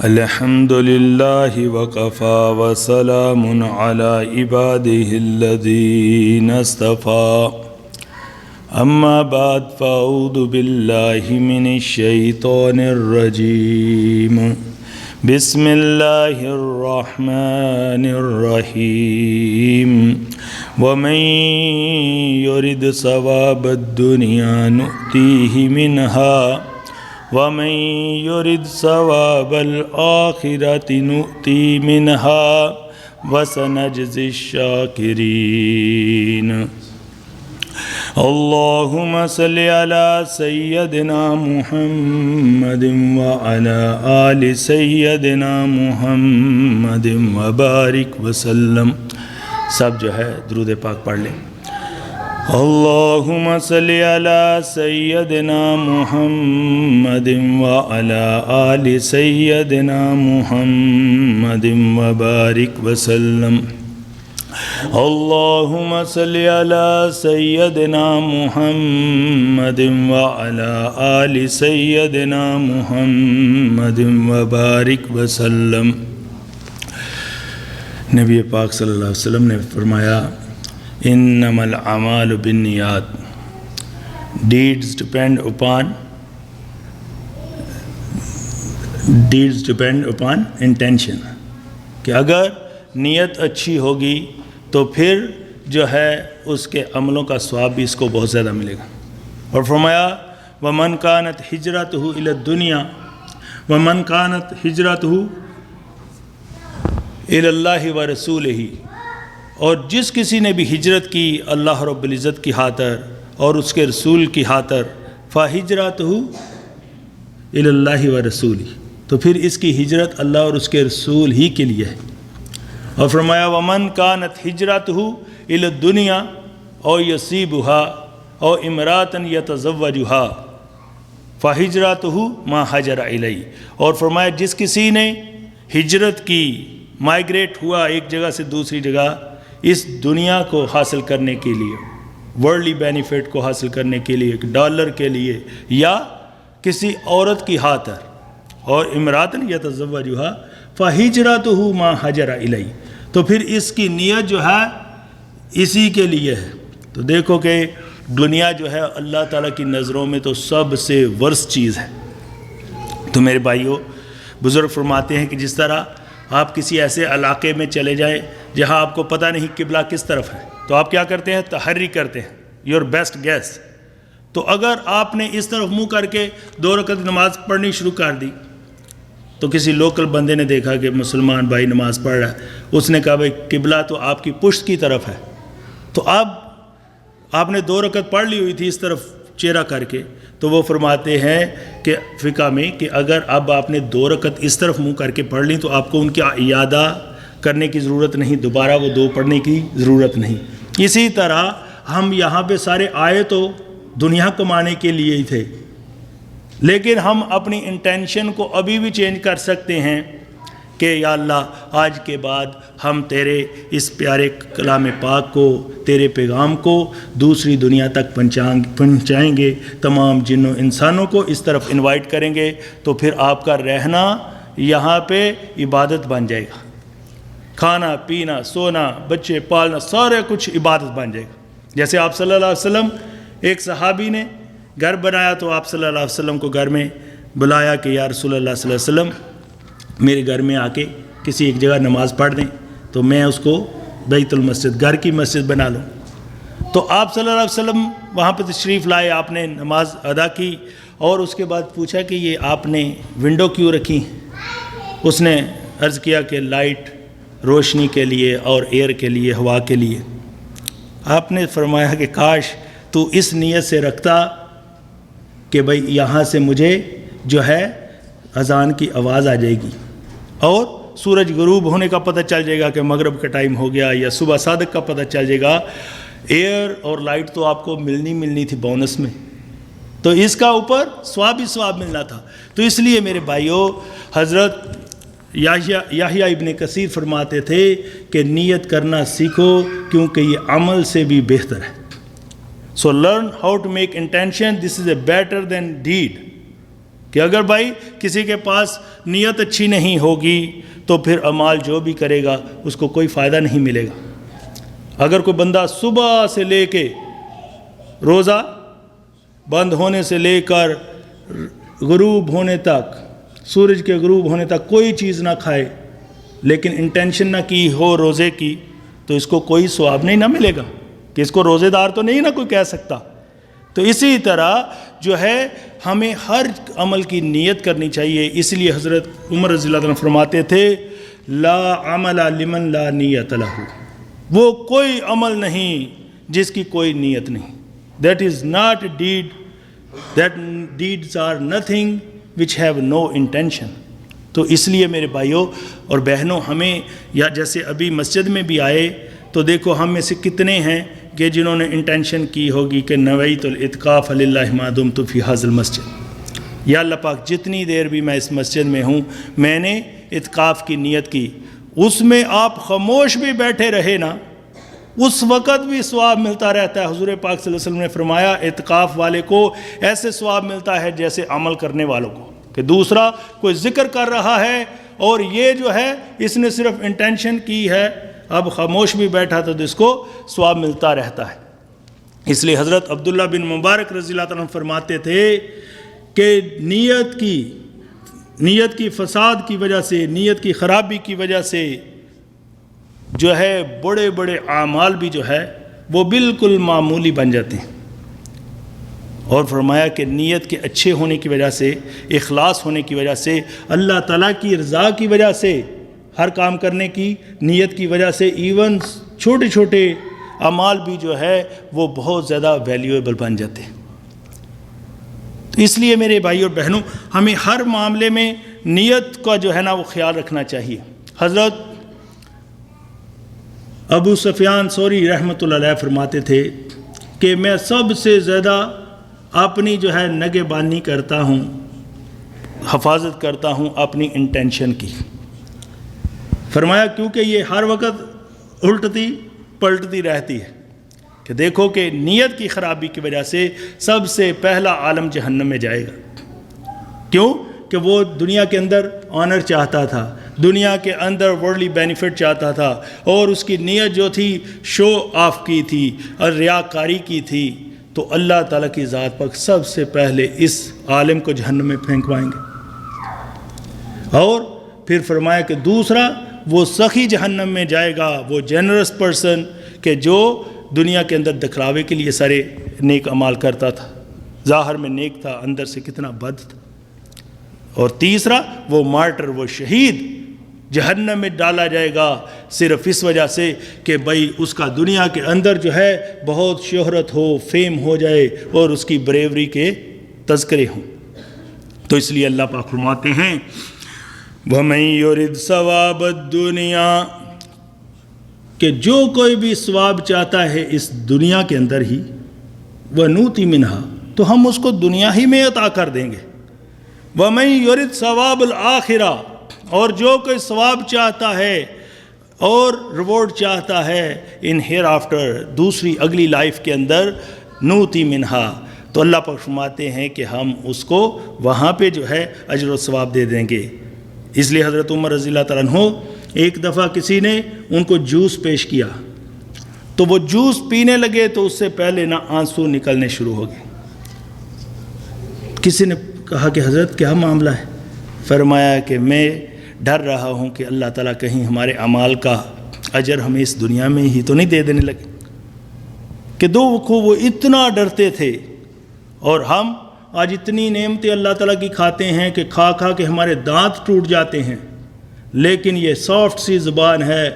الحمد لله وكفى وسلام على عباده الذين اصطفى أما بعد فأعوذ بالله من الشيطان الرجيم بسم الله الرحمن الرحيم ومن يرد ثواب الدنيا نؤتيه منها ومن يرد ثواب الآخرة نؤتي منها وسنجزي الشاكرين اللهم صل على سيدنا محمد وعلى آل سيدنا محمد وبارك وسلم. سب جو ہے درود پاک پڑھ لیں. اللهم صل على سيدنا محمد وعلى آل سيدنا محمد وبارك وسلم. اللهم صل على سيدنا محمد وعلى آل سيدنا محمد وبارك وسلم. نبی پاک صلی اللہ علیہ وسلم نے فرمایا انما الاعمال بالنیات. Deeds depend upon intention. کہ اگر نیت اچھی ہوگی تو پھر جو ہے اس کے عملوں کا ثواب بھی اس کو بہت زیادہ ملے گا. اور فرمایا وَمَنْ كَانَتْ هِجْرَتُهُ إِلَى الدُّنْيَا وَمَنْ كَانَتْ هِجْرَتُهُ إِلَى اللَّهِ وَرَسُولِهِ. اور جس کسی نے بھی ہجرت کی اللہ رب العزت کی خاطر اور اس کے رسول کی خاطر فَهِجْرَتُهُ إِلَى اللَّهِ وَرَسُولِهِ، تو پھر اس کی ہجرت اللہ اور اس کے رسول ہی کے لیے ہے. اور فرمایا وَمَنْ كَانَتْ هِجْرَتُهُ إِلَى الدُّنْيَا أَوْ يُصِيبُهَا أَوْ امْرَأَةً يَتَزَوَّجُهَا فَهِجْرَتُهُ مَا هَاجَرَ إِلَيْهِ. اور فرمایا جس کسی نے ہجرت کی، مائیگریٹ ہوا ایک جگہ سے دوسری جگہ اس دنیا کو حاصل کرنے کے لیے، ورلڈلی بینیفٹ کو حاصل کرنے کے لیے، ایک ڈالر کے لیے یا کسی عورت کی خاطر، اور امراتن یتزوجھا فہجرتہ ما ہجر الیہ، تو پھر اس کی نیت جو ہے اسی کے لیے ہے. تو دیکھو کہ دنیا جو ہے اللہ تعالیٰ کی نظروں میں تو سب سے ورس چیز ہے. تو میرے بھائیوں، بزرگ فرماتے ہیں کہ جس طرح آپ کسی ایسے علاقے میں چلے جائیں جہاں آپ کو پتہ نہیں قبلہ کس طرف ہے، تو آپ کیا کرتے ہیں؟ تحری کرتے ہیں، یور بیسٹ گیس. تو اگر آپ نے اس طرف منہ کر کے 2 رکعت نماز پڑھنی شروع کر دی تو کسی لوکل بندے نے دیکھا کہ مسلمان بھائی نماز پڑھ رہا ہے، اس نے کہا بھائی قبلہ تو آپ کی پشت کی طرف ہے. تو اب آپ نے 2 رکعت پڑھ لی ہوئی تھی اس طرف چہرہ کر کے، تو وہ فرماتے ہیں کہ فقہ میں کہ اگر اب آپ نے 2 رکعت اس طرف منہ کر کے پڑھ لیں تو آپ کو ان کی اعادہ کرنے کی ضرورت نہیں، دوبارہ وہ 2 پڑھنے کی ضرورت نہیں. اسی طرح ہم یہاں پہ سارے آئے تو دنیا کمانے کے لیے ہی تھے، لیکن ہم اپنی انٹینشن کو ابھی بھی چینج کر سکتے ہیں کہ یا اللہ آج کے بعد ہم تیرے اس پیارے کلام پاک کو، تیرے پیغام کو دوسری دنیا تک پہنچائیں گے، تمام جنوں انسانوں کو اس طرف انوائٹ کریں گے، تو پھر آپ کا رہنا یہاں پہ عبادت بن جائے گا. کھانا پینا سونا بچے پالنا سارے کچھ عبادت بن جائے گا. جیسے آپ صلی اللہ علیہ وسلم، ایک صحابی نے گھر بنایا تو آپ صلی اللہ علیہ وسلم کو گھر میں بلایا کہ یا رسول اللہ صلی اللہ علیہ وسلم میرے گھر میں آ کے کسی ایک جگہ نماز پڑھ دیں تو میں اس کو بیت المسجد، گھر کی مسجد بنا لوں. تو آپ صلی اللہ علیہ وسلم وہاں پہ تشریف لائے، آپ نے نماز ادا کی اور اس کے بعد پوچھا کہ یہ آپ نے ونڈو کیوں رکھی؟ اس نے عرض کیا کہ لائٹ روشنی کے لیے اور ایئر کے لیے، ہوا کے لیے. آپ نے فرمایا کہ کاش تو اس نیت سے رکھتا کہ بھئی یہاں سے مجھے جو ہے اذان کی آواز آ جائے گی اور سورج غروب ہونے کا پتہ چل جائے گا کہ مغرب کا ٹائم ہو گیا، یا صبح صادق کا پتہ چل جائے گا. ایئر اور لائٹ تو آپ کو ملنی تھی بونس میں، تو اس کا اوپر ثواب ہی ثواب ملنا تھا. تو اس لیے میرے بھائیوں، حضرت یحییٰ ابن کثیر فرماتے تھے کہ نیت کرنا سیکھو کیونکہ یہ عمل سے بھی بہتر ہے. So learn how to make intention. This is a better than deed. کہ اگر بھائی کسی کے پاس نیت اچھی نہیں ہوگی تو پھر اعمال جو بھی کرے گا اس کو کوئی فائدہ نہیں ملے گا۔ اگر کوئی بندہ صبح سے لے کے روزہ بند ہونے سے لے کر غروب ہونے تک، سورج کے غروب ہونے تک کوئی چیز نہ کھائے، لیکن انٹینشن نہ کی ہو روزے کی، تو اس کو کوئی ثواب نہیں نہ ملے گا، کہ اس کو روزے دار تو نہیں نہ کوئی کہہ سکتا۔ تو اسی طرح جو ہے ہمیں ہر عمل کی نیت کرنی چاہیے۔ اس لیے حضرت عمر رضی اللہ عنہ فرماتے تھے لا عمل لمن لا نیت لہ، وہ کوئی عمل نہیں جس کی کوئی نیت نہیں۔ That is not a deed, that deeds are nothing which have no intention۔ تو اس لیے میرے بھائیوں اور بہنوں، ہمیں یا جیسے ابھی مسجد میں بھی آئے تو دیکھو ہم میں سے کتنے ہیں کہ جنہوں نے انٹینشن کی ہوگی کہ نویت الاعتکاف للہ ما دمت فی ھذا المسجد، یا اللہ پاک جتنی دیر بھی میں اس مسجد میں ہوں میں نے اعتکاف کی نیت کی۔ اس میں آپ خاموش بھی بیٹھے رہے نا، اس وقت بھی ثواب ملتا رہتا ہے۔ حضور پاک صلی اللہ علیہ وسلم نے فرمایا اعتکاف والے کو ایسے ثواب ملتا ہے جیسے عمل کرنے والوں کو، کہ دوسرا کوئی ذکر کر رہا ہے اور یہ جو ہے اس نے صرف انٹینشن کی ہے، اب خاموش بھی بیٹھا تو اس کو ثواب ملتا رہتا ہے۔ اس لیے حضرت عبداللہ بن مبارک رضی اللہ عنہ فرماتے تھے کہ نیت کی فساد کی وجہ سے، نیت کی خرابی کی وجہ سے جو ہے بڑے بڑے اعمال بھی جو ہے وہ بالکل معمولی بن جاتے ہیں۔ اور فرمایا کہ نیت کے اچھے ہونے کی وجہ سے، اخلاص ہونے کی وجہ سے، اللہ تعالیٰ کی رضا کی وجہ سے، ہر کام کرنے کی نیت کی وجہ سے ایون چھوٹے چھوٹے اعمال بھی جو ہے وہ بہت زیادہ ویلیویبل بن جاتے ہیں۔ تو اس لیے میرے بھائی اور بہنوں ہمیں ہر معاملے میں نیت کا جو ہے نا وہ خیال رکھنا چاہیے۔ حضرت ابو سفیان ثوری رحمۃ اللہ علیہ فرماتے تھے کہ میں سب سے زیادہ اپنی جو ہے نگہبانی کرتا ہوں، حفاظت کرتا ہوں اپنی انٹینشن کی۔ فرمایا کیونکہ یہ ہر وقت الٹتی پلٹتی رہتی ہے، کہ دیکھو کہ نیت کی خرابی کی وجہ سے سب سے پہلا عالم جہنم میں جائے گا۔ کیوں؟ کہ وہ دنیا کے اندر آنر چاہتا تھا، دنیا کے اندر ورلڈلی بینیفٹ چاہتا تھا، اور اس کی نیت جو تھی شو آف کی تھی اور ریاکاری کی تھی، تو اللہ تعالیٰ کی ذات پر سب سے پہلے اس عالم کو جہنم میں پھینکوائیں گے۔ اور پھر فرمایا کہ دوسرا وہ سخی جہنم میں جائے گا، وہ جنرس پرسن کہ جو دنیا کے اندر دکھلاوے کے لیے سارے نیک اعمال کرتا تھا، ظاہر میں نیک تھا اندر سے کتنا بد تھا۔ اور تیسرا وہ مارٹر، وہ شہید جہنم میں ڈالا جائے گا صرف اس وجہ سے کہ بھائی اس کا دنیا کے اندر جو ہے بہت شہرت ہو، فیم ہو جائے اور اس کی بریوری کے تذکرے ہوں۔ تو اس لیے اللہ پاک فرماتے ہیں وَمَن يُرِدْ ثَوَابَ الدُّنْيَا، کہ جو کوئی بھی ثواب چاہتا ہے اس دنیا کے اندر ہی، وَنُؤْتِ مِنْهَا، تو ہم اس کو دنیا ہی میں عطا کر دیں گے۔ وَمَن يُرِدْ ثَوَابَ الْآخِرَةِ، اور جو کوئی ثواب چاہتا ہے اور ریوارڈ چاہتا ہے ان ہیئر آفٹر، دوسری اگلی لائف کے اندر، نُؤْتِ مِنْهَا، تو اللہ پاک فرماتے ہیں کہ ہم اس کو وہاں پہ جو ہے اجر و ثواب دے دیں گے۔ اس لیے حضرت عمر رضی اللہ تعالیٰ عنہ ایک دفعہ کسی نے ان کو جوس پیش کیا تو وہ جوس پینے لگے تو اس سے پہلے نہ آنسو نکلنے شروع ہو گئے۔ کسی نے کہا کہ حضرت کیا معاملہ ہے؟ فرمایا کہ میں ڈر رہا ہوں کہ اللہ تعالیٰ کہیں ہمارے اعمال کا اجر ہمیں اس دنیا میں ہی تو نہیں دے دینے لگے، کہ دو وقوع وہ اتنا ڈرتے تھے۔ اور ہم آج اتنی نعمتیں اللہ تعالیٰ کی کھاتے ہیں کہ کھا کھا کے ہمارے دانت ٹوٹ جاتے ہیں، لیکن یہ سافٹ سی زبان ہے،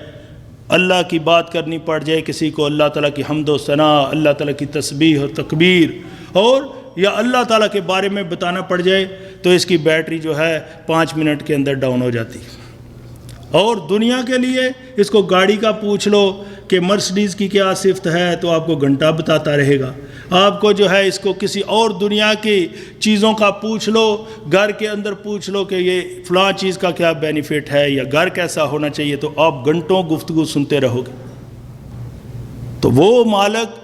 اللہ کی بات کرنی پڑ جائے کسی کو، اللہ تعالیٰ کی حمد و ثنا، اللہ تعالیٰ کی تسبیح اور تکبیر، اور یا اللہ تعالیٰ کے بارے میں بتانا پڑ جائے تو اس کی بیٹری جو ہے 5 منٹ کے اندر ڈاؤن ہو جاتی۔ اور دنیا کے لیے اس کو گاڑی کا پوچھ لو کہ مرسڈیز کی کیا صفت ہے تو آپ کو گھنٹہ بتاتا رہے گا۔ آپ کو جو ہے اس کو کسی اور دنیا کی چیزوں کا پوچھ لو، گھر کے اندر پوچھ لو کہ یہ فلاں چیز کا کیا بینیفٹ ہے یا گھر کیسا ہونا چاہیے، تو آپ گھنٹوں گفتگو سنتے رہو گے۔ تو وہ مالک،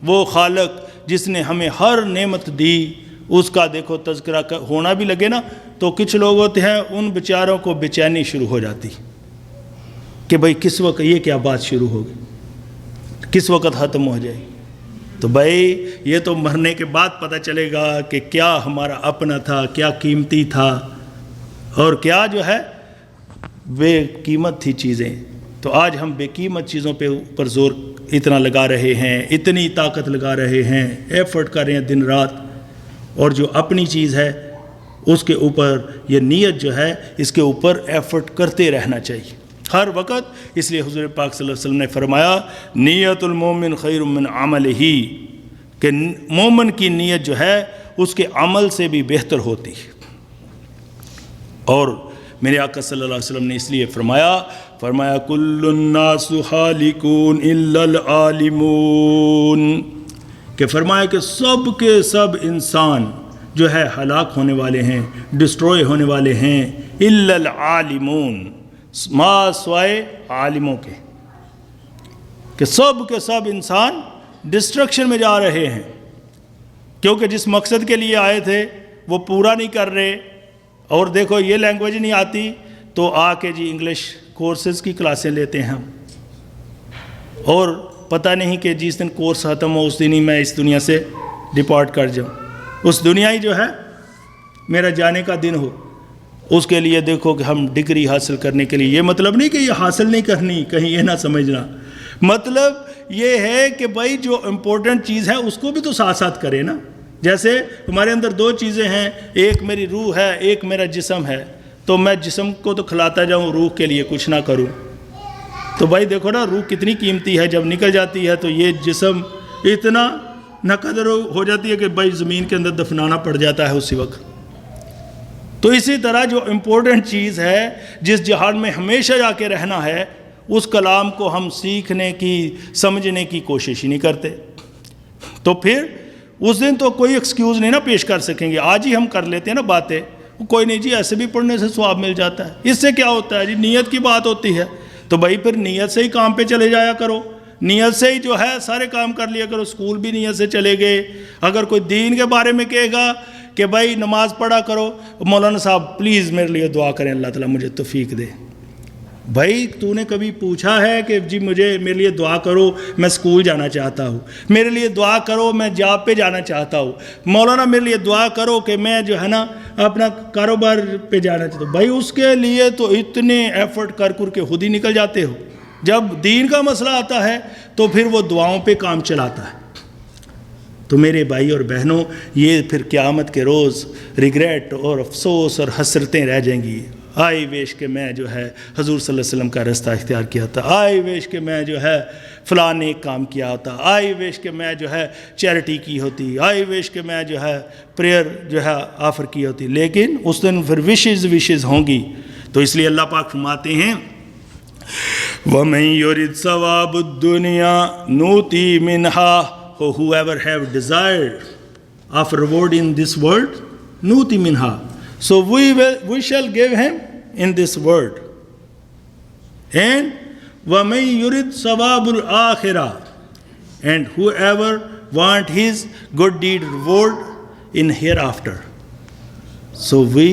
وہ خالق جس نے ہمیں ہر نعمت دی، اس کا دیکھو تذکرہ ہونا بھی لگے نا تو کچھ لوگ ہوتے ہیں ان بیچاروں کو بے چینی شروع ہو جاتی کہ بھائی کس وقت یہ کیا بات شروع ہوگی, کس وقت ختم ہو جائے. تو بھائی یہ تو مرنے کے بعد پتہ چلے گا کہ کیا ہمارا اپنا تھا, کیا قیمتی تھا اور کیا جو ہے بے قیمت تھی چیزیں. تو آج ہم بے قیمت چیزوں پہ اوپر زور اتنا لگا رہے ہیں, اتنی طاقت لگا رہے ہیں, ایفرٹ کر رہے ہیں دن رات, اور جو اپنی چیز ہے اس کے اوپر یہ نیت جو ہے اس کے اوپر ایفرٹ کرتے رہنا چاہیے ہر وقت. اس لیے حضور پاک صلی اللہ علیہ وسلم نے فرمایا نیت المومن خیر من عملہ, کہ مومن کی نیت جو ہے اس کے عمل سے بھی بہتر ہوتی ہے. اور میرے آقا صلی اللہ علیہ وسلم نے اس لیے فرمایا کل الناس حالکون الا العالمون, کہ فرمایا کہ سب کے سب انسان جو ہے ہلاک ہونے والے ہیں, ڈسٹروئے ہونے والے ہیں, الا العالمون, ما سوائے عالموں کے, کہ سب کے سب انسان ڈسٹرکشن میں جا رہے ہیں کیونکہ جس مقصد کے لیے آئے تھے وہ پورا نہیں کر رہے. اور دیکھو یہ لینگویج نہیں آتی تو آ کے جی انگلش کورسز کی کلاسیں لیتے ہیں ہم, اور پتہ نہیں کہ جس دن کورس ختم ہو اس دن ہی میں اس دنیا سے ڈپارٹ کر جاؤں, اس دنیا ہی جو ہے میرا جانے کا دن ہو. اس کے لیے دیکھو کہ ہم ڈگری حاصل کرنے کے لیے, یہ مطلب نہیں کہ یہ حاصل نہیں کرنی, کہیں یہ نہ سمجھنا, مطلب یہ ہے کہ بھائی جو امپورٹنٹ چیز ہے اس کو بھی تو ساتھ ساتھ کرے نا. جیسے ہمارے اندر دو چیزیں ہیں, ایک میری روح ہے, ایک میرا جسم ہے, تو میں جسم کو تو کھلاتا جاؤں, روح کے لیے کچھ نہ کروں, تو بھائی دیکھو نا روح کتنی قیمتی ہے, جب نکل جاتی ہے تو یہ جسم اتنا ناقدر ہو جاتی ہے کہ بھائی زمین کے اندر دفنانا پڑ جاتا ہے اسی وقت. تو اسی طرح جو امپورٹنٹ چیز ہے جس جہان میں ہمیشہ جا کے رہنا ہے اس کلام کو ہم سیکھنے کی سمجھنے کی کوشش ہی نہیں کرتے, تو پھر اس دن تو کوئی ایکسکیوز نہیں نا پیش کر سکیں گے. آج ہی ہم کر لیتے ہیں نا باتیں, کوئی نہیں جی ایسے بھی پڑھنے سے ثواب مل جاتا ہے, اس سے کیا ہوتا ہے جی, نیت کی بات ہوتی ہے. تو بھائی پھر نیت سے ہی کام پہ چلے جایا کرو, نیت سے ہی جو ہے سارے کام کر لیا کرو. اسکول بھی نیت سے چلے گئے, اگر کوئی دین کے بارے میں کہے گا کہ بھائی نماز پڑھا کرو, مولانا صاحب پلیز میرے لیے دعا کریں اللہ تعالیٰ مجھے توفیق دے. بھائی تو نے کبھی پوچھا ہے کہ جی میرے لیے دعا کرو میں اسکول جانا چاہتا ہوں, میرے لیے دعا کرو میں جاب پہ جانا چاہتا ہوں, مولانا میرے لیے دعا کرو کہ میں جو ہے نا اپنا کاروبار پہ جانا چاہتا ہوں. بھائی اس کے لیے تو اتنے ایفرٹ کر کے خود ہی نکل جاتے ہو, جب دین کا مسئلہ آتا ہے تو پھر وہ دعاؤں پہ کام چلاتا ہے. تو میرے بھائی اور بہنوں یہ پھر قیامت کے روز ریگریٹ اور افسوس اور حسرتیں رہ جائیں گی. آئی ویش کہ میں جو ہے حضور صلی اللہ علیہ وسلم کا رستہ اختیار کیا تھا, آئی ویش کہ میں جو ہے فلاں نیک کام کیا ہوتا, آئی ویش کہ میں جو ہے چیریٹی کی ہوتی, آئی ویش کہ میں جو ہے پریئر جو ہے آفر کی ہوتی. لیکن اس دن پھر وشز ہوں گی. تو اس لیے اللہ پاک فرماتے ہیں وَمَن يُرِدْ ثَوَابُ الدُّنْيَا نُؤْتِهِ مِنْهَا, whoever have desired of reward in this world نُؤْتِهِ مِنْهَا, so we shall give him in this world. And وَمَن يُرِدْ ثَوَابُ الْآخِرَةِ, and whoever want his good deed reward in hereafter, so we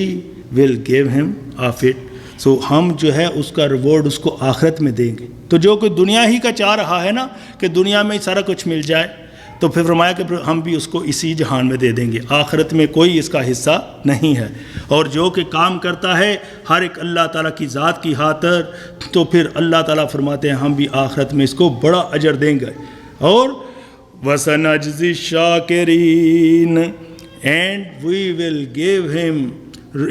will give him of it. So ہم جو ہے اس کا reward اس کو آخرت میں دیں گے. تو جو کوئی دنیا ہی کا چاہ رہا ہے نا کہ دنیا میں سارا کچھ مل جائے, تو پھر فرمایا کہ ہم بھی اس کو اسی جہان میں دے دیں گے, آخرت میں کوئی اس کا حصہ نہیں ہے. اور جو کہ کام کرتا ہے ہر ایک اللہ تعالیٰ کی ذات کی خاطر, تو پھر اللہ تعالیٰ فرماتے ہیں ہم بھی آخرت میں اس کو بڑا اجر دیں گے. اور وَسَنَجْزِي الشَّاكِرِينَ, and we will give him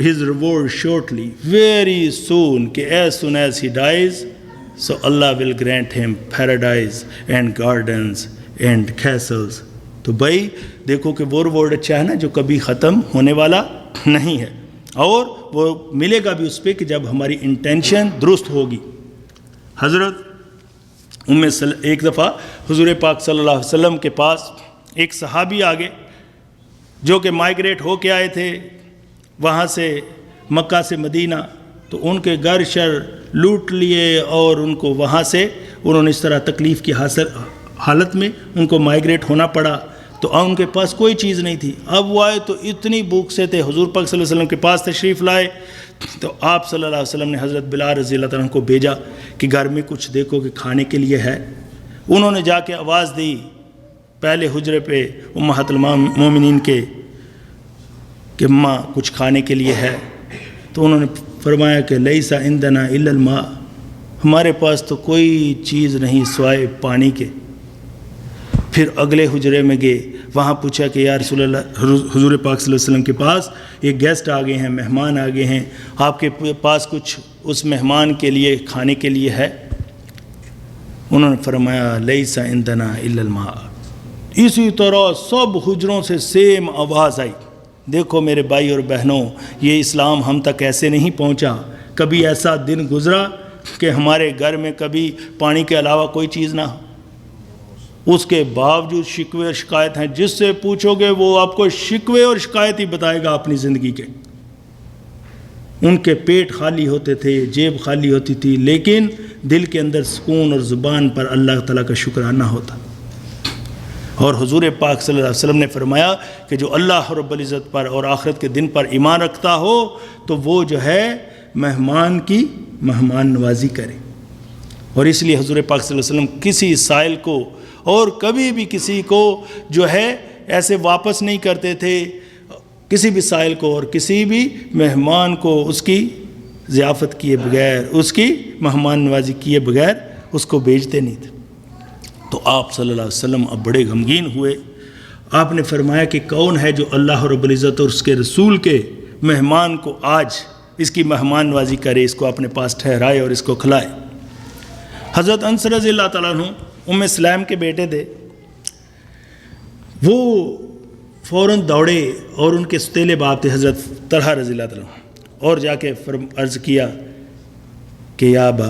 his reward shortly, very soon, as soon as he dies, so Allah will grant him paradise and gardens and castles. تو بھائی دیکھو کہ وہ ریوارڈ اچھا ہے نا جو کبھی ختم ہونے والا نہیں ہے, اور وہ ملے گا بھی اس پہ کہ جب ہماری انٹینشن درست ہوگی. حضرت ایک دفعہ حضور پاک صلی اللہ علیہ وسلم کے پاس ایک صحابی آگے جو کہ مائیگریٹ ہو کے آئے تھے وہاں سے مکہ سے مدینہ, تو ان کے گھر شر لوٹ لیے اور ان کو وہاں سے انہوں نے اس طرح تکلیف کی حالت میں ان کو مائیگریٹ ہونا پڑا. تو تو ان کے پاس کوئی چیز نہیں تھی. اب وہ آئے تو اتنی بھوک سے تھے, حضور پاک صلی اللہ علیہ وسلم کے پاس تشریف لائے. تو آپ صلی اللہ علیہ وسلم نے حضرت بلال رضی اللہ عنہ کو بھیجا کہ گھر میں کچھ دیکھو کہ کھانے کے لیے ہے. انہوں نے جا کے آواز دی پہلے حجرے پہ امہات المومنین کے کہ ماں کچھ کھانے کے لیے ہے. تو انہوں نے فرمایا کہ لیس عندنا الا الماء, ہمارے پاس تو کوئی چیز نہیں سوائے پانی کے. پھر اگلے حجرے میں گئے, وہاں پوچھا کہ یا رسول اللہ, حضور پاک صلی اللہ علیہ وسلم کے پاس ایک گیسٹ آ گئے ہیں, مہمان آ گئے ہیں, آپ کے پاس کچھ اس مہمان کے لیے کھانے کے لیے ہے؟ انہوں نے فرمایا لیس عندنا الا الماء. اسی طرح سب حجروں سے سیم آواز آئی. دیکھو میرے بھائی اور بہنوں, یہ اسلام ہم تک ایسے نہیں پہنچا. کبھی ایسا دن گزرا کہ ہمارے گھر میں کبھی پانی کے علاوہ کوئی چیز نہ ہو. اس کے باوجود شکوے اور شکایت ہیں, جس سے پوچھو گے وہ آپ کو شکوے اور شکایت ہی بتائے گا اپنی زندگی کے. ان کے پیٹ خالی ہوتے تھے, جیب خالی ہوتی تھی, لیکن دل کے اندر سکون اور زبان پر اللہ تعالیٰ کا شکرانہ ہوتا. اور حضور پاک صلی اللہ علیہ وسلم نے فرمایا کہ جو اللہ رب العزت پر اور آخرت کے دن پر ایمان رکھتا ہو تو وہ جو ہے مہمان کی مہمان نوازی کرے. اور اس لیے حضور پاک صلی اللہ علیہ وسلم کسی سائل کو اور کبھی بھی کسی کو جو ہے ایسے واپس نہیں کرتے تھے. کسی بھی سائل کو اور کسی بھی مہمان کو اس کی ضیافت کیے بغیر, اس کی مہمان نوازی کیے بغیر اس کو بھیجتے نہیں تھے. تو آپ صلی اللہ علیہ وسلم اب بڑے غمگین ہوئے. آپ نے فرمایا کہ کون ہے جو اللہ رب العزت اور اس کے رسول کے مہمان کو آج اس کی مہمان نوازی کرے, اس کو اپنے پاس ٹھہرائے اور اس کو کھلائے. حضرت انس رضی اللہ تعالیٰ عنہ ام سلیم کے بیٹے تھے. وہ فوراً دوڑے اور ان کے ستیلے باپ تھے حضرت طلحہ رضی اللہ تعالیٰ عنہ, اور جا کے عرض کیا کہ یا ابا,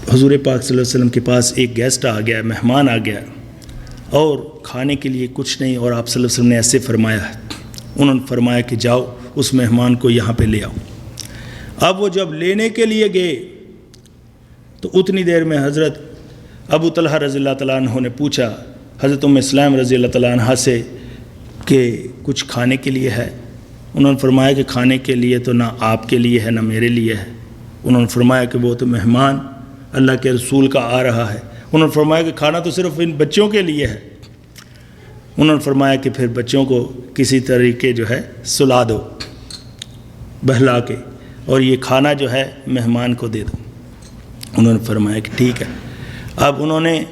حضور پاک صلی اللہ علیہ وسلم کے پاس ایک گیسٹ آ گیا, مہمان آ گیا, اور کھانے کے لیے کچھ نہیں, اور آپ صلی اللہ علیہ وسلم نے ایسے فرمایا ہے. انہوں نے فرمایا کہ جاؤ اس مہمان کو یہاں پہ لے آؤ. اب وہ جب لینے کے لیے گئے تو اتنی دیر میں حضرت ابو طلحہ رضی اللہ تعالیٰ عنہ نے پوچھا حضرت ام سلیم رضی اللہ تعالیٰ عنہ سے کہ کچھ کھانے کے لیے ہے؟ انہوں نے فرمایا کہ کھانے کے لیے تو نہ آپ کے لیے ہے نہ میرے لیے ہے. انہوں نے فرمایا کہ وہ تو مہمان اللہ کے رسول کا آ رہا ہے. انہوں نے فرمایا کہ کھانا تو صرف ان بچوں کے لیے ہے. انہوں نے فرمایا کہ پھر بچوں کو کسی طریقے جو ہے سلا دو بہلا کے, اور یہ کھانا جو ہے مہمان کو دے دو. انہوں نے فرمایا کہ ٹھیک ہے. اب انہوں نے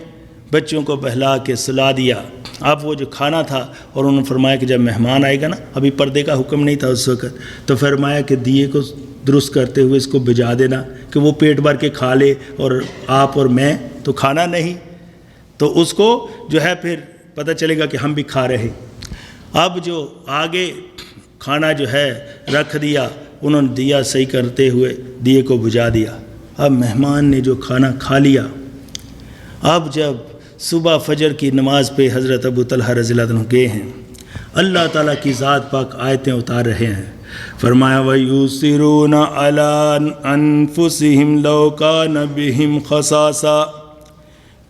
بچوں کو بہلا کے سلا دیا. اب وہ جو کھانا تھا, اور انہوں نے فرمایا کہ جب مہمان آئے گا نا, ابھی پردے کا حکم نہیں تھا اس وقت, تو فرمایا کہ دیے کو درست کرتے ہوئے اس کو بجا دینا کہ وہ پیٹ بھر کے کھا لے, اور آپ اور میں تو کھانا نہیں, تو اس کو جو ہے پھر پتہ چلے گا کہ ہم بھی کھا رہے. اب جو آگے کھانا جو ہے رکھ دیا, انہوں نے دیا صحیح کرتے ہوئے دیے کو بجھا دیا. اب مہمان نے جو کھانا کھا لیا, اب جب صبح فجر کی نماز پہ حضرت ابو طلحہ رضی اللہ عنہ گئے ہیں, اللہ تعالیٰ کی ذات پاک آیتیں اتار رہے ہیں. فرمایا وَيُؤْثِرُونَ عَلَىٰ أَنفُسِهِمْ لَوْ كَانَ بِهِمْ خَصَاصَةٌ,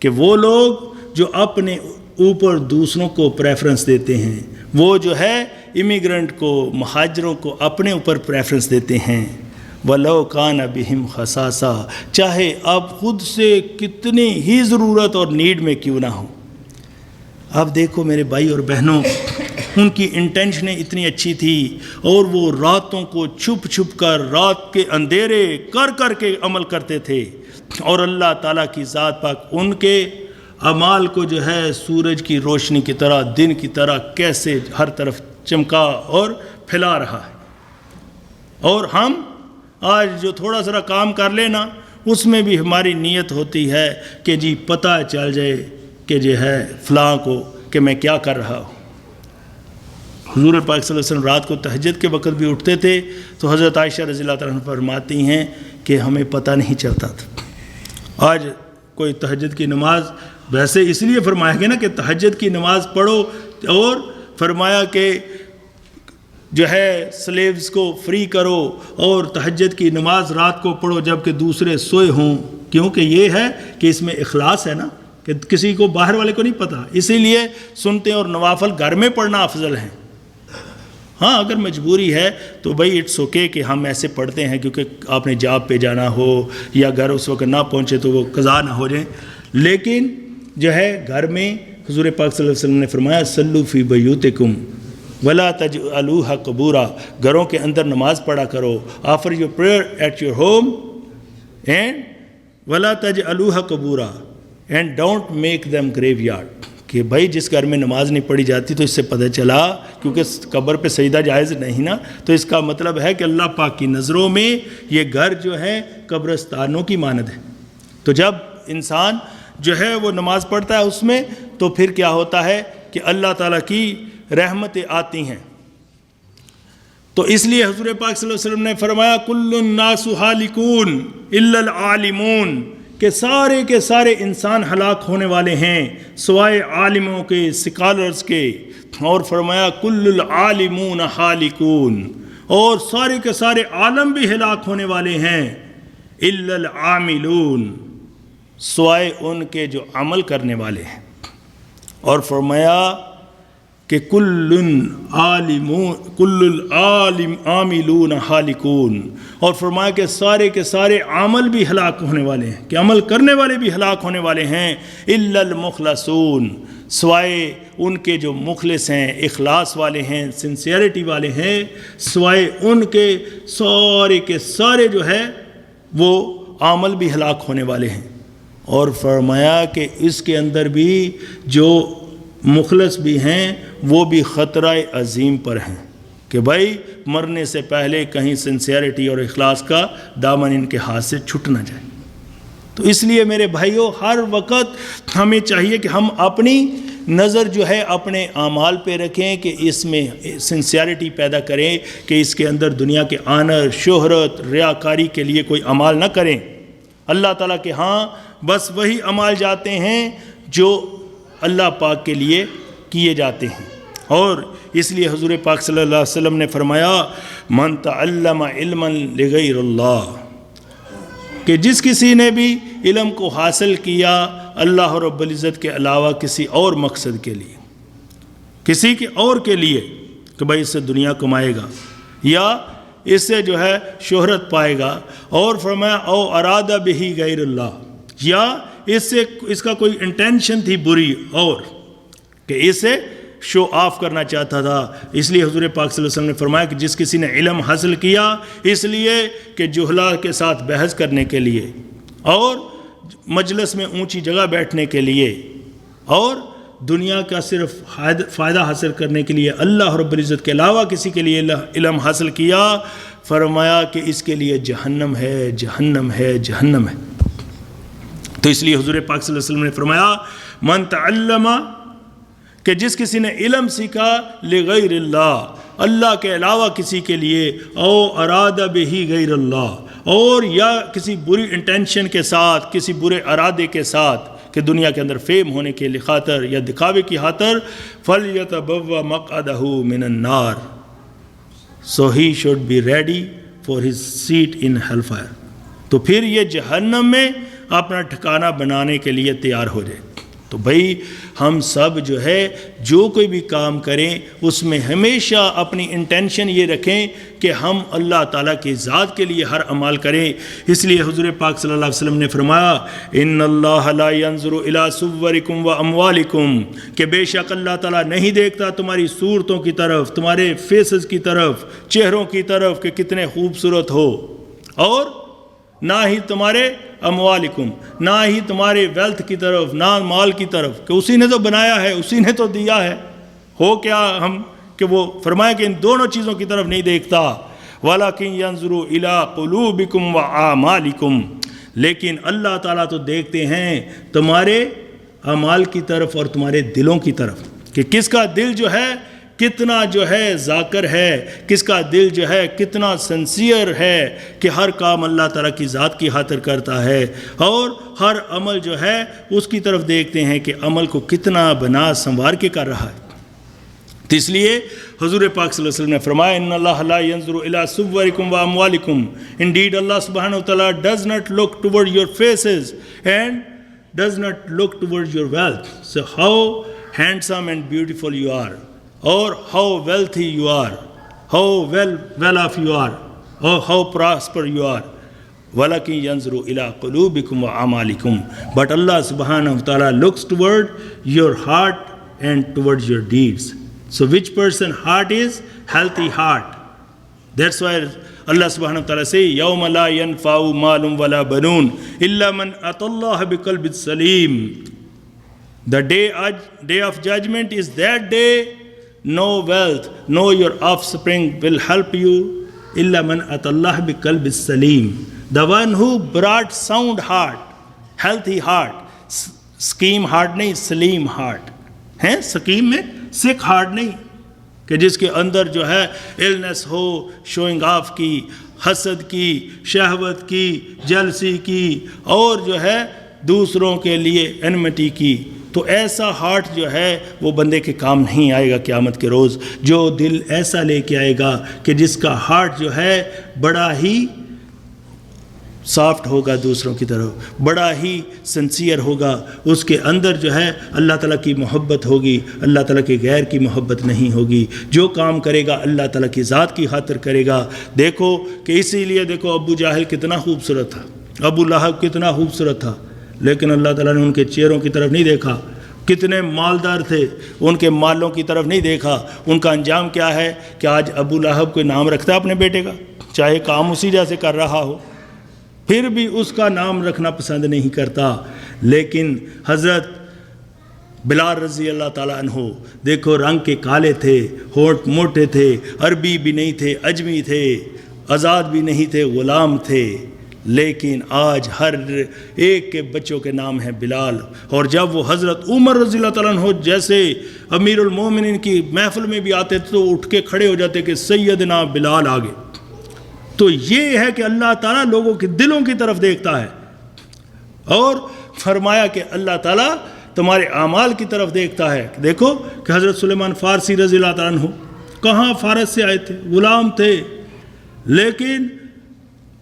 کہ وہ لوگ جو اپنے اوپر دوسروں کو پریفرنس دیتے ہیں, وہ جو ہے امیگرنٹ کو, مہاجروں کو اپنے اوپر پریفرنس دیتے ہیں. وَلَوْ كَانَ بِهِمْ خَصَاصَةٌ, چاہے اب خود سے کتنی ہی ضرورت اور نیڈ میں کیوں نہ ہو. اب دیکھو میرے بھائی اور بہنوں, ان کی انٹینشنیں اتنی اچھی تھی, اور وہ راتوں کو چھپ چھپ کر رات کے اندھیرے کر کر کے عمل کرتے تھے, اور اللہ تعالیٰ کی ذات پاک ان کے اعمال کو جو ہے سورج کی روشنی کی طرح, دن کی طرح کیسے ہر طرف چمکا اور پھیلا رہا ہے. اور ہم آج جو تھوڑا سا کام کر لینا, اس میں بھی ہماری نیت ہوتی ہے کہ جی پتہ چل جائے کہ جو ہے فلاں کو کہ میں کیا کر رہا ہوں. حضور پاک صلی اللہ علیہ وسلم رات کو تہجد کے وقت بھی اٹھتے تھے, تو حضرت عائشہ رضی اللہ تعالیٰ عنہ فرماتی ہیں کہ ہمیں پتہ نہیں چلتا تھا. آج کوئی تہجد کی نماز, ویسے اس لیے فرمایا گیا نا کہ تہجد کی نماز پڑھو, اور فرمایا کہ جو ہے سلیوز کو فری کرو, اور تہجد کی نماز رات کو پڑھو جب کہ دوسرے سوئے ہوں, کیونکہ یہ ہے کہ اس میں اخلاص ہے نا, کہ کسی کو باہر والے کو نہیں پتہ، اسی لیے سنتے اور نوافل گھر میں پڑھنا افضل ہیں۔ ہاں اگر مجبوری ہے تو بھائی اٹس اوکے کہ ہم ایسے پڑھتے ہیں کیونکہ آپ نے جاب پہ جانا ہو یا گھر اس وقت نہ پہنچے تو وہ قضا نہ ہو جائیں، لیکن جو ہے گھر میں حضور پاک صلی اللہ علیہ وسلم نے فرمایا صلو فی بیوتکم ولا تجعلوها قبورا، گھروں کے اندر نماز پڑھا کرو، offer your prayer at your home and ولا تجعلوها قبورا and don't make them graveyard، کہ بھائی جس گھر میں نماز نہیں پڑھی جاتی تو اس سے پتہ چلا کیونکہ قبر پہ سجدہ جائز نہیں نا، تو اس کا مطلب ہے کہ اللہ پاک کی نظروں میں یہ گھر جو ہے قبرستانوں کی مانند ہے۔ تو جب انسان جو ہے وہ نماز پڑھتا ہے اس میں تو پھر کیا ہوتا ہے کہ اللہ تعالیٰ کی رحمتیں آتی ہیں۔ تو اس لیے حضور پاک صلی اللہ علیہ وسلم نے فرمایا کل الناس حالکون الا العالمون، کہ سارے کے سارے انسان ہلاک ہونے والے ہیں سوائے عالموں کے، سکالرز کے، اور فرمایا کل العالمون حالکون، اور سارے کے سارے عالم بھی ہلاک ہونے والے ہیں الا العاملون، سوائے ان کے جو عمل کرنے والے ہیں۔ اور فرمایا کہ کل العاملون حالکون، اور فرمایا کہ سارے کے سارے عمل بھی ہلاک ہونے والے ہیں، کہ عمل کرنے والے بھی ہلاک ہونے والے ہیں الا المخلصون، سوائے ان کے جو مخلص ہیں، اخلاص والے ہیں، سنسیئرٹی والے ہیں، سوائے ان کے سارے جو ہے وہ عمل بھی ہلاک ہونے والے ہیں۔ اور فرمایا کہ اس کے اندر بھی جو مخلص بھی ہیں وہ بھی خطرہ عظیم پر ہیں، کہ بھائی مرنے سے پہلے کہیں سنسیئرٹی اور اخلاص کا دامن ان کے ہاتھ سے چھٹ نہ جائے۔ تو اس لیے میرے بھائیوں ہر وقت ہمیں چاہیے کہ ہم اپنی نظر جو ہے اپنے اعمال پہ رکھیں، کہ اس میں سنسیئرٹی پیدا کریں، کہ اس کے اندر دنیا کے آنر، شہرت، ریاکاری کے لیے کوئی اعمال نہ کریں۔ اللہ تعالیٰ کے ہاں بس وہی اعمال جاتے ہیں جو اللہ پاک کے لیے کیے جاتے ہیں۔ اور اس لیے حضور پاک صلی اللہ علیہ وسلم نے فرمایا من تعلم علما لغیر اللہ، کہ جس کسی نے بھی علم کو حاصل کیا اللہ رب العزت کے علاوہ کسی اور مقصد کے لیے، کسی کے اور کے لیے، کہ بھائی اس سے دنیا کمائے گا یا اس سے جو ہے شہرت پائے گا، اور فرمایا او ارادہ بہی غیر اللہ، یا اس کا کوئی انٹینشن تھی بری اور کہ اسے شو آف کرنا چاہتا تھا۔ اس لیے حضور پاک صلی اللہ علیہ وسلم نے فرمایا کہ جس کسی نے علم حاصل کیا اس لیے کہ جہلا کے ساتھ بحث کرنے کے لیے، اور مجلس میں اونچی جگہ بیٹھنے کے لیے، اور دنیا کا صرف فائدہ حاصل کرنے کے لیے اللہ رب العزت کے علاوہ کسی کے لیے علم حاصل کیا، فرمایا کہ اس کے لیے جہنم ہے، جہنم ہے، جہنم ہے۔ تو اس لیے حضور پاک صلی اللہ علیہ وسلم نے فرمایا من تعلم، کہ جس کسی نے علم سیکھا لغیر اللہ، اللہ کے علاوہ کسی کے لیے، او ارادہ بہی غیر اللہ، اور یا کسی بری انٹینشن کے ساتھ، کسی برے ارادے کے ساتھ، کہ دنیا کے اندر فیم ہونے کے خاطر یا دکھاوے کی خاطر، فَلْيَتَبَوَّ مَقْعَدَهُ مِنَ النَّارِ، so he should be ready for his seat in hellfire، تو پھر یہ جہنم میں اپنا ٹھکانہ بنانے کے لیے تیار ہو جائے۔ تو بھائی ہم سب جو ہے جو کوئی بھی کام کریں اس میں ہمیشہ اپنی انٹینشن یہ رکھیں کہ ہم اللہ تعالیٰ کی ذات کے لیے ہر عمل کریں۔ اس لیے حضور پاک صلی اللہ علیہ وسلم نے فرمایا ان اللہ لا ينظر الى صورکم و اموالکم، کہ بے شک اللہ تعالیٰ نہیں دیکھتا تمہاری صورتوں کی طرف، تمہارے فیسز کی طرف، چہروں کی طرف کہ کتنے خوبصورت ہو، اور نہ ہی تمہارے اموالکم، نہ ہی تمہارے ویلتھ کی طرف، نہ مال کی طرف، کہ اسی نے تو بنایا ہے، اسی نے تو دیا ہے، ہو کیا ہم کہ وہ فرمایا کہ ان دونوں چیزوں کی طرف نہیں دیکھتا، وَلَكِنْ يَنْظُرُ إِلَىٰ قُلُوبِكُمْ وَأَعْمَالِكُمْ، لیکن اللہ تعالیٰ تو دیکھتے ہیں تمہارے اعمال کی طرف اور تمہارے دلوں کی طرف، کہ کس کا دل جو ہے کتنا جو ہے ذاکر ہے، کس کا دل جو ہے کتنا سنسیئر ہے کہ ہر کام اللہ تعالیٰ کی ذات کی خاطر کرتا ہے، اور ہر عمل جو ہے اس کی طرف دیکھتے ہیں کہ عمل کو کتنا بنا سنوار کے کر رہا ہے۔ تو اس لیے حضور پاک صلی اللہ علیہ وسلم نے فرمایا ان اللہ لا ينظر الى صورکم و اموالکم، indeed Allah subhanahu wa ta'ala does not look toward your faces and does not look towards your wealth. So how handsome and beautiful you are, or how wealthy you are, how well off you are, or how prosper you are. وَلَكِنْ يَنْظُرُ إِلَىٰ قُلُوبِكُمْ وَأَعْمَالِكُمْ. But Allah subhanahu wa ta'ala looks toward your heart and towards your deeds. So which person heart is? Healthy heart. That's why Allah subhanahu wa ta'ala say, يَوْمَ لَا يَنْفَعُ مَالٌ وَلَا بَنُونَ إِلَّا مَنْ أَتَى اللَّهَ بِقَلْبٍ سَلِيمٍ. The day of judgment is that day. No wealth, no your offspring will help you. إِلَّا مَنْ أَتَى اللَّهَ بِقَلْبٍ سَلِيمٍ. The one who brought sound heart, healthy heart, scheme heart نہیں, سلیم heart ہیں. سکیم میں سکھ ہارٹ نہیں کہ جس کے اندر جو ہے النس ہو, شوئنگ آف کی, حسد کی, شہوت کی, جلسی کی, اور جو ہے دوسروں کے لیے انمٹی کی. تو ایسا ہارٹ جو ہے وہ بندے کے کام نہیں آئے گا قیامت کے روز. جو دل ایسا لے کے آئے گا کہ جس کا ہارٹ جو ہے بڑا ہی سافٹ ہوگا دوسروں کی طرف, بڑا ہی سنسیئر ہوگا, اس کے اندر جو ہے اللہ تعالیٰ کی محبت ہوگی, اللہ تعالیٰ کے غیر کی محبت نہیں ہوگی. جو کام کرے گا اللہ تعالیٰ کی ذات کی خاطر کرے گا. دیکھو کہ اسی لیے دیکھو ابو جاہل کتنا خوبصورت تھا, ابو لہب کتنا خوبصورت تھا, لیکن اللہ تعالیٰ نے ان کے چہروں کی طرف نہیں دیکھا. کتنے مالدار تھے, ان کے مالوں کی طرف نہیں دیکھا. ان کا انجام کیا ہے کہ آج ابو لہب کوئی نام رکھتا ہے اپنے بیٹے کا, چاہے کام اسی جیسے کر رہا ہو, پھر بھی اس کا نام رکھنا پسند نہیں کرتا. لیکن حضرت بلال رضی اللہ تعالیٰ عنہ دیکھو رنگ کے کالے تھے, ہونٹ موٹے تھے, عربی بھی نہیں تھے, اجمی تھے, آزاد بھی نہیں تھے, غلام تھے, لیکن آج ہر ایک کے بچوں کے نام ہیں بلال. اور جب وہ حضرت عمر رضی اللہ تعالیٰ عنہ جیسے امیر المومنین کی محفل میں بھی آتے تھے تو اٹھ کے کھڑے ہو جاتے کہ سیدنا بلال آگے. تو یہ ہے کہ اللہ تعالیٰ لوگوں کے دلوں کی طرف دیکھتا ہے, اور فرمایا کہ اللہ تعالیٰ تمہارے اعمال کی طرف دیکھتا ہے. دیکھو کہ حضرت سلیمان فارسی رضی اللہ تعالیٰ عنہ کہاں فارس سے آئے تھے, غلام تھے, لیکن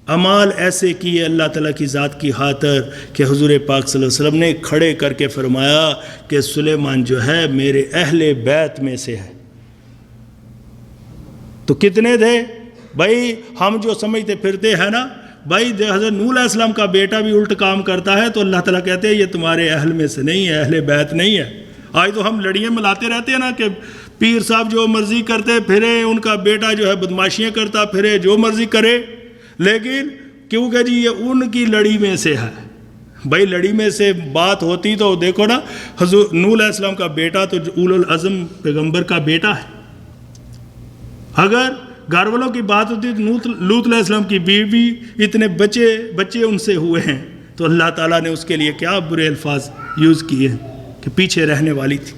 اعمال ایسے کیے اللہ تعالیٰ کی ذات کی خاطر کہ حضور پاک صلی اللہ علیہ وسلم نے کھڑے کر کے فرمایا کہ سلیمان جو ہے میرے اہل بیت میں سے ہے. تو کتنے تھے بھائی؟ ہم جو سمجھتے پھرتے ہیں نا بھائی, حضرت نوح علیہ السلام کا بیٹا بھی الٹ کام کرتا ہے تو اللہ تعالیٰ کہتے ہیں یہ تمہارے اہل میں سے نہیں ہے, اہل بیت نہیں ہے. آج تو ہم لڑیاں ملاتے رہتے ہیں نا کہ پیر صاحب جو مرضی کرتے پھرے, ان کا بیٹا جو ہے بدماشیاں کرتا پھرے, جو مرضی کرے, لیکن کیونکہ جی یہ ان کی لڑی میں سے ہے. بھائی لڑی میں سے بات ہوتی تو دیکھو نا, حضور نوح علیہ السلام کا بیٹا تو اولو العزم پیغمبر کا بیٹا ہے. اگر گھر والوں کی بات ہوتی تو لوط علیہ السلام کی بیوی, اتنے بچے ان سے ہوئے ہیں, تو اللہ تعالیٰ نے اس کے لیے کیا برے الفاظ یوز کیے ہیں کہ پیچھے رہنے والی تھی.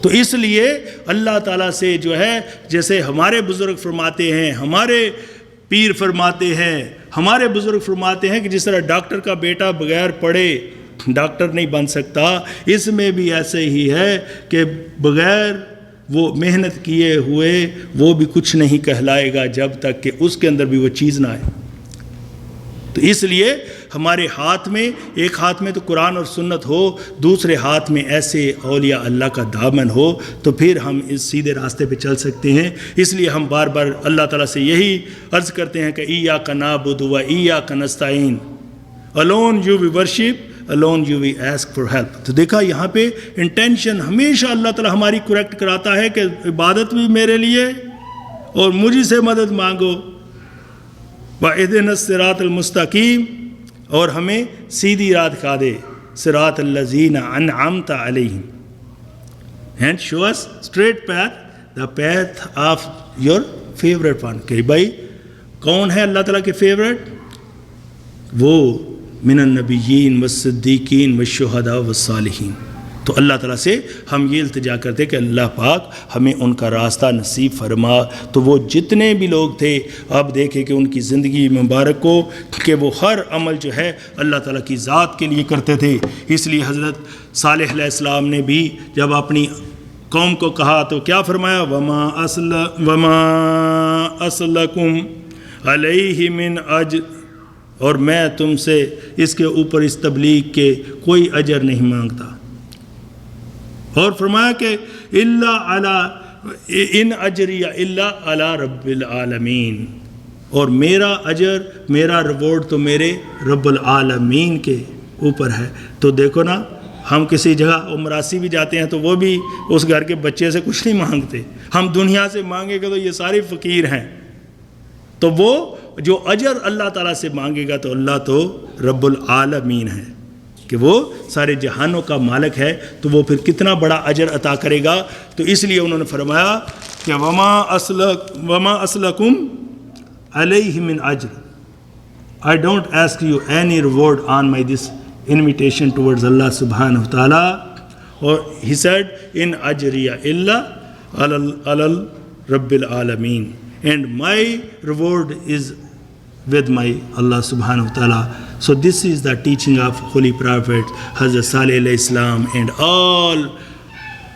تو اس لیے اللہ تعالیٰ سے جو ہے جیسے ہمارے بزرگ فرماتے ہیں, ہمارے پیر فرماتے ہیں, ہمارے بزرگ فرماتے ہیں کہ جس طرح ڈاکٹر کا بیٹا بغیر پڑھے ڈاکٹر نہیں بن سکتا, اس میں بھی ایسے ہی ہے کہ بغیر وہ محنت کیے ہوئے وہ بھی کچھ نہیں کہلائے گا جب تک کہ اس کے اندر بھی وہ چیز نہ آئے. تو اس لیے ہمارے ہاتھ میں, ایک ہاتھ میں تو قرآن اور سنت ہو, دوسرے ہاتھ میں ایسے اولیاء اللہ کا دامن ہو, تو پھر ہم اس سیدھے راستے پہ چل سکتے ہیں. اس لیے ہم بار بار اللہ تعالیٰ سے یہی عرض کرتے ہیں کہ ایاک نعبد و ایاک نستعین, alone you we worship, alone you we ask for help. تو دیکھا یہاں پہ انٹینشن ہمیشہ اللہ تعالیٰ ہماری کریکٹ کراتا ہے کہ عبادت بھی میرے لیے اور مجھے سے مدد مانگو. وَإِهْدِنَا الصِّرَاطَ الْمُسْتَقِيمَ, اور ہمیں سیدھی راہ دکھا دے, صراط الذین انعمت علیہم, and show us straight path, the path of your favorite one. کہ بھائی کون ہے اللہ تعالیٰ کے فیوریٹ؟ وہ من النبیین والصدیقین والشہداء والصالحین. تو اللہ تعالیٰ سے ہم یہ التجا کرتے کہ اللہ پاک ہمیں ان کا راستہ نصیب فرما. تو وہ جتنے بھی لوگ تھے اب دیکھیں کہ ان کی زندگی مبارک کو کہ وہ ہر عمل جو ہے اللہ تعالیٰ کی ذات کے لیے کرتے تھے. اس لیے حضرت صالح علیہ السلام نے بھی جب اپنی قوم کو کہا تو کیا فرمایا؟ وما اسلکم علیہ من اجر اور میں تم سے اس کے اوپر اس تبلیغ کے کوئی اجر نہیں مانگتا. اور فرمایا کہ ان اجری الا علی رب العالمین، اور میرا اجر، میرا ریوارڈ تو میرے رب العالمین کے اوپر ہے. تو دیکھو نا، ہم کسی جگہ مراسی بھی جاتے ہیں تو وہ بھی اس گھر کے بچے سے کچھ نہیں مانگتے. ہم دنیا سے مانگے گا تو یہ سارے فقیر ہیں. تو وہ جو اجر اللہ تعالیٰ سے مانگے گا تو اللہ تو رب العالمین ہے کہ وہ سارے جہانوں کا مالک ہے، تو وہ پھر کتنا بڑا اجر عطا کرے گا. تو اس لیے انہوں نے فرمایا کہ وما اسلکم علیہ من اجر، I don't ask you any reward on my this invitation towards Allah subhanahu wa ta'ala. Or he said, in ajriya illa alal rabbil alameen, and my reward is with my Allah subhanahu wa ta'ala. So this is the teaching of Holy Prophet Hazrat Salih alayhi salam and all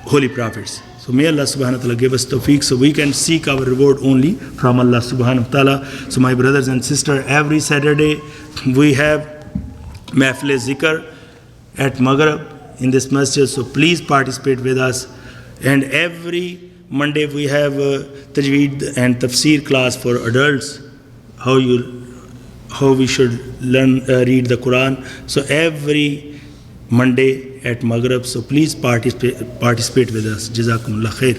Holy Prophets. So may Allah subhanahu wa ta'ala give us tawfiq so we can seek our reward only from Allah subhanahu wa ta'ala. So my brothers and sisters, every Saturday we have Mahfil Zikr at Maghrib in this masjid. So please participate with us. And every Monday we have Tajweed and Tafsir class for adults, how we should learn, read the Quran. So every Monday at Maghrib. So please participate with us. Jazakumullah khair.